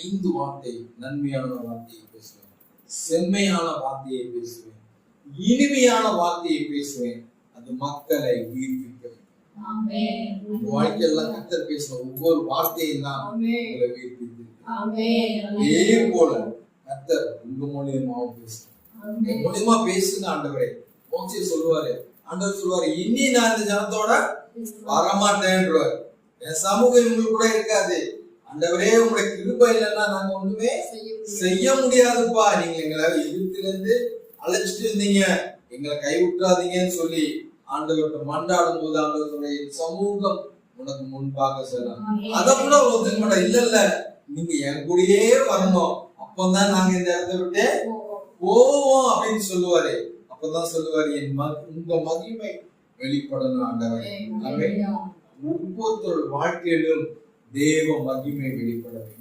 5 வார்த்தை, நன்மையான வார்த்தையை பேசுவேன், செம்மையான வார்த்தையை பேசுவேன், இனிமையான வார்த்தையை பேசுவேன். அது மக்களை உயிர்ப்பிக்கும். வாழ்க்கையெல்லாம் கர்த்தர் பேசுற ஒவ்வொரு வார்த்தையும் தான் உங்களை உயிர்ப்பித்து. அதே போல கர்த்தர் உங்க மூலியமாவும் பேசுறேன், என் மூலியமா பேசுங்க ஆண்டவரே. மோசே சொல்லுவாரு, ஆண்டவர் சொல்லுவாரு, இனி நான் இந்த ஜனத்தோட வரமாட்டேன்றார். என் சமூகம் உங்களுக்கு கூட இருக்காது. ஆண்டவரே, உங்களுடைய கிருபை இல்லைன்னா நாங்க ஒண்ணுமே செய்ய முடியாதுப்பா. நீங்க எங்களை எதிர்த்துல இருந்து அழைச்சிட்டு இருந்தீங்க, எங்களை கைவிட்டாதீங்கன்னு சொல்லி ஆண்டவர்கிட்ட மன்றாடும் போது ஆண்டவருடைய சமூகம் உனக்கு முன்பாக சொல்லலாம். அதை கூட ஒத்துக்க மாட்டோம். இல்ல நீங்க என் கூடயே வரணும், அப்பதான் நாங்க இந்த இடத்த விட்டு போவோம் அப்படின்னு சொல்லுவாரு. அப்பதான் சொல்லுவாரு, உங்க மகிமை வெளிப்படணும் ஆண்டவரே. ஒவ்வொருத்தரோட வாழ்க்கையிலும் தேவ மகிமை வெளிப்பட வேண்டும்.